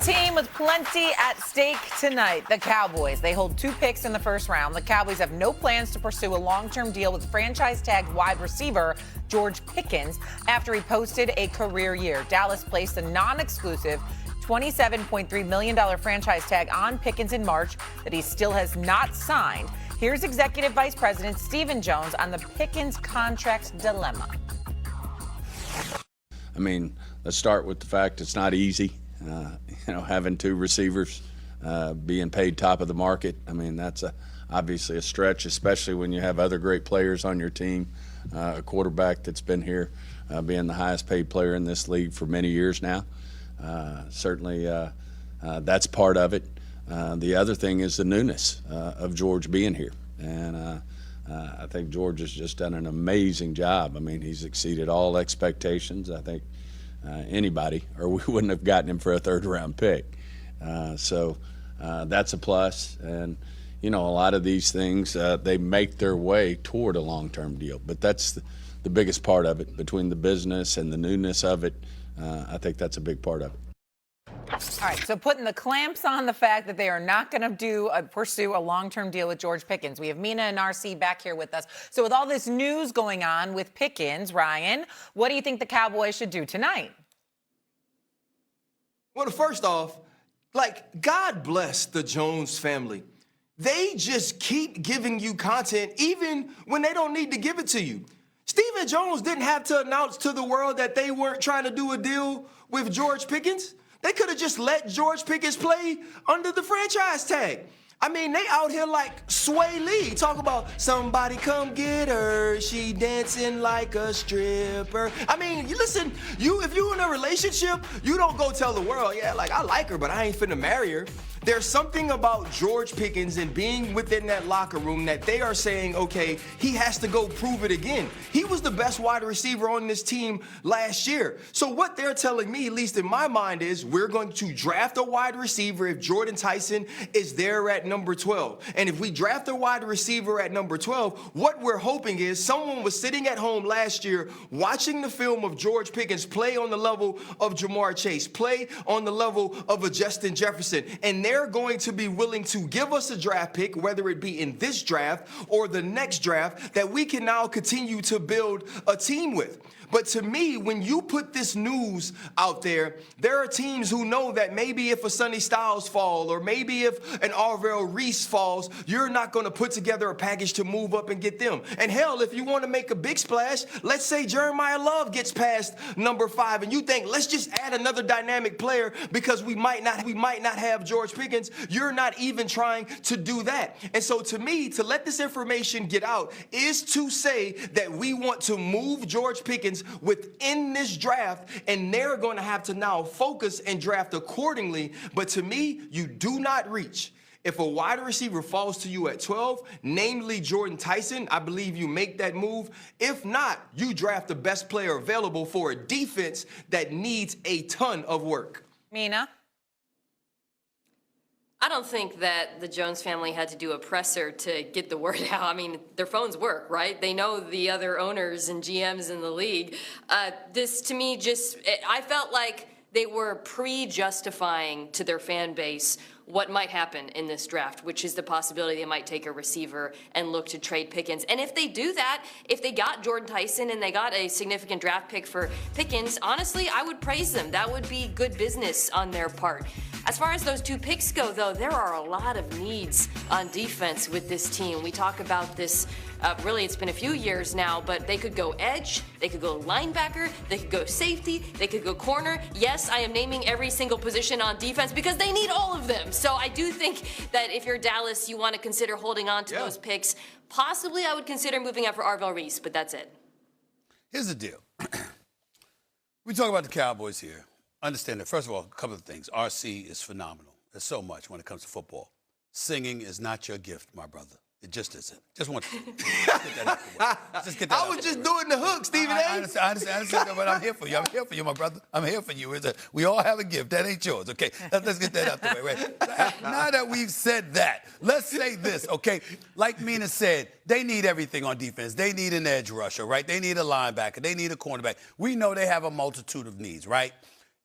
Team with plenty at stake tonight, the Cowboys. They hold 2 picks in the first round. The Cowboys have no plans to pursue a long-term deal with franchise-tagged wide receiver George Pickens after he posted a career year. Dallas placed a non-exclusive $27.3 million franchise tag on Pickens in March that he still has not signed. Here's Executive Vice President Stephen Jones on the Pickens contract dilemma. I mean, let's start with the fact it's not easy. Having 2 receivers being paid top of the market, I mean, that's obviously a stretch, especially when you have other great players on your team. A quarterback that's been here being the highest paid player in this league for many years now. Certainly that's part of it. The other thing is the newness of George being here. And I think George has just done an amazing job. I mean, he's exceeded all expectations. I think anybody, or we wouldn't have gotten him for a 3rd-round pick. So that's a plus. And, a lot of these things, they make their way toward a long-term deal. But that's the biggest part of it, between the business and the newness of it. I think that's a big part of it. All right, so putting the clamps on the fact that they are not going to pursue a long-term deal with George Pickens. We have Mina and RC back here with us. So with all this news going on with Pickens, Ryan, what do you think the Cowboys should do tonight? Well, first off, God bless the Jones family. They just keep giving you content even when they don't need to give it to you. Stephen Jones didn't have to announce to the world that they weren't trying to do a deal with George Pickens. They could have just let George Pickens play under the franchise tag. I mean, they out here like Sway Lee. Talk about somebody come get her. She dancing like a stripper. I mean, listen, if you in a relationship, you don't go tell the world, yeah, I like her, but I ain't finna marry her. There's something about George Pickens and being within that locker room that they are saying, okay, he has to go prove it again. He was the best wide receiver on this team last year. So what they're telling me, at least in my mind, is we're going to draft a wide receiver if Jordan Tyson is there at number 12. And if we draft a wide receiver at number 12, what we're hoping is someone was sitting at home last year watching the film of George Pickens play on the level of Jamar Chase, play on the level of a Justin Jefferson, and they're going to be willing to give us a draft pick, whether it be in this draft or the next draft, that we can now continue to build a team with. But to me, when you put this news out there, there are teams who know that maybe if a Sonny Styles fall or maybe if an Arvell Reese falls, you're not going to put together a package to move up and get them. And hell, if you want to make a big splash, let's say Jeremiah Love gets past number 5 and you think, let's just add another dynamic player because we might not have George Pickens. You're not even trying to do that. And so to me, to let this information get out is to say that we want to move George Pickens within this draft, and they're going to have to now focus and draft accordingly. But to me, you do not reach. If a wide receiver falls to you at 12, namely Jordan Tyson, I believe you make that move. If not, you draft the best player available for a defense that needs a ton of work. Mina? I don't think that the Jones family had to do a presser to get the word out. I mean, their phones work, right? They know the other owners and GMs in the league. This, to me, I felt like they were pre-justifying to their fan base what might happen in this draft, which is the possibility they might take a receiver and look to trade Pickens. And if they do that, if they got Jordan Tyson and they got a significant draft pick for Pickens, honestly, I would praise them. That would be good business on their part. As far as those 2 picks go, though, there are a lot of needs on defense with this team. We talk about this, really, it's been a few years now, but they could go edge, they could go linebacker, they could go safety, they could go corner. Yes, I am naming every single position on defense because they need all of them. So I do think that if you're Dallas, you want to consider holding on to those picks. Possibly I would consider moving up for Arvell Reese, but that's it. Here's the deal. We talk about the Cowboys here. Understand that, first of all, a couple of things. RC is phenomenal. There's so much when it comes to football. Singing is not your gift, my brother. It just isn't. Just want to get that out the way. Just get that I was just doing the hook, Stephen A. I understand, but I'm here for you. I'm here for you, my brother. I'm here for you. We all have a gift. That ain't yours, okay? Let's get that out the way. Right? Now that we've said that, let's say this, okay? Like Mina said, they need everything on defense. They need an edge rusher, right? They need a linebacker. They need a cornerback. We know they have a multitude of needs, right?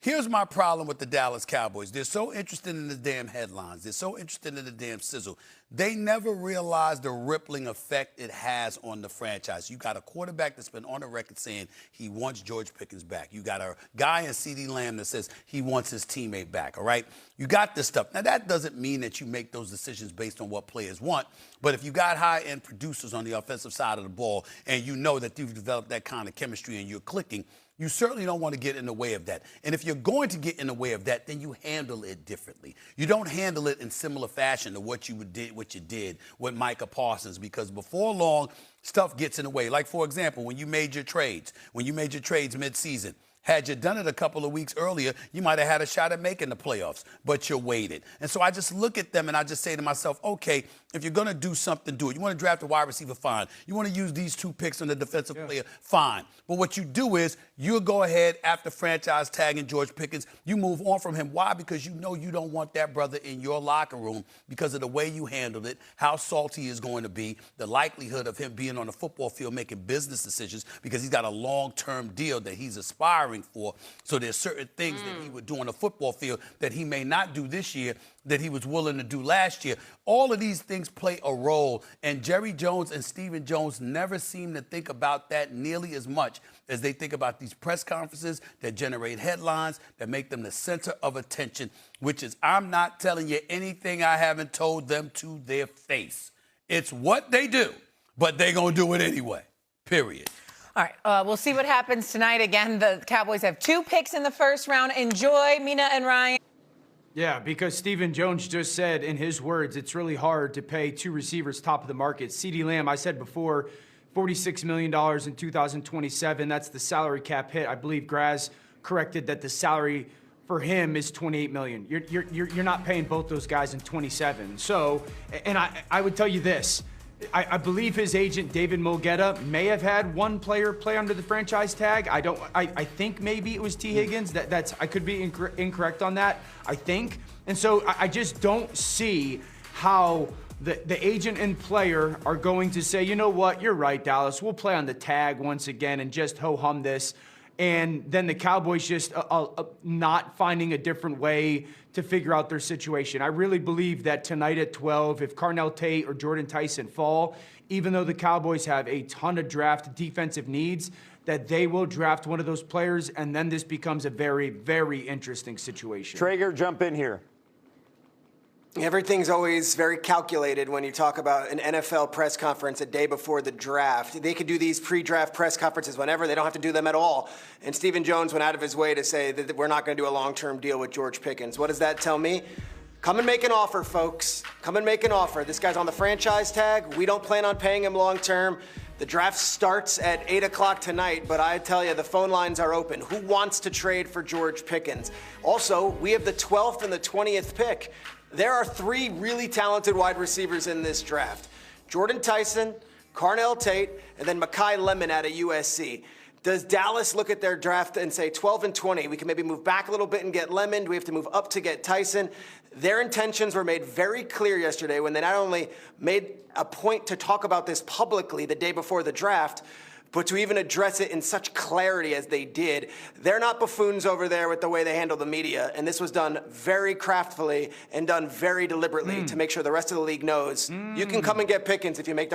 Here's my problem with the Dallas Cowboys. They're so interested in the damn headlines. They're so interested in the damn sizzle. They never realize the rippling effect it has on the franchise. You got a quarterback that's been on the record saying he wants George Pickens back. You got a guy in CeeDee Lamb that says he wants his teammate back, all right? You got this stuff. Now, that doesn't mean that you make those decisions based on what players want, but if you got high-end producers on the offensive side of the ball and you know that you've developed that kind of chemistry and you're clicking, you certainly don't want to get in the way of that. And if you're going to get in the way of that, then you handle it differently. You don't handle it in similar fashion to what you did with Micah Parsons, because before long, stuff gets in the way. Like, for example, when you made your trades mid-season, had you done it a couple of weeks earlier, you might have had a shot at making the playoffs, but you waited. And so I just look at them and I just say to myself, okay, if you're going to do something, do it. You want to draft a wide receiver, fine. You want to use these 2 picks on the defensive player, fine. But what you do is you'll go ahead after franchise tagging George Pickens. You move on from him. Why? Because you know you don't want that brother in your locker room because of the way you handled it, how salty he is going to be, the likelihood of him being on the football field making business decisions because he's got a long-term deal that he's aspiring for. So there's certain things that he would do on the football field that he may not do this year that he was willing to do last year. All of these things play a role, and Jerry Jones and Stephen Jones never seem to think about that nearly as much as they think about these press conferences that generate headlines, that make them the center of attention, which is, I'm not telling you anything I haven't told them to their face. It's what they do, but they're going to do it anyway, period. All right, we'll see what happens tonight. Again, the Cowboys have 2 picks in the first round. Enjoy, Mina and Ryan. Yeah, because Stephen Jones just said in his words, it's really hard to pay 2 receivers top of the market. CeeDee Lamb, I said before, $46 million in 2027. That's the salary cap hit. I believe Graz corrected that the salary for him is $28 million. You're not paying both those guys in 27. So, and I would tell you this. I believe his agent, David Mulgeta, may have had one player play under the franchise tag. I think maybe it was T. Higgins. I could be incorrect on that, I think. And so I just don't see how the agent and player are going to say, you know what, you're right, Dallas. We'll play on the tag once again and just ho-hum this. And then the Cowboys just not finding a different way to figure out their situation. I really believe that tonight at 12, if Carnell Tate or Jordan Tyson fall, even though the Cowboys have a ton of draft defensive needs, that they will draft one of those players, and then this becomes a very, very interesting situation. Traeger, jump in here. Everything's always very calculated when you talk about an NFL press conference a day before the draft. They could do these pre-draft press conferences whenever. They don't have to do them at all. And Stephen Jones went out of his way to say that we're not going to do a long-term deal with George Pickens. What does that tell me? Come and make an offer, folks. Come and make an offer. This guy's on the franchise tag. We don't plan on paying him long-term. The draft starts at 8 o'clock tonight, but I tell you, the phone lines are open. Who wants to trade for George Pickens? Also, we have the 12th and the 20th pick. There are 3 really talented wide receivers in this draft. Jordan Tyson, Carnell Tate, and then Mekhi Lemon out of USC. Does Dallas look at their draft and say 12 and 20, we can maybe move back a little bit and get Lemon? Do we have to move up to get Tyson? Their intentions were made very clear yesterday when they not only made a point to talk about this publicly the day before the draft, but to even address it in such clarity as they did. They're not buffoons over there with the way they handle the media, and this was done very craftfully and done very deliberately to make sure the rest of the league knows you can come and get Pickens if you make the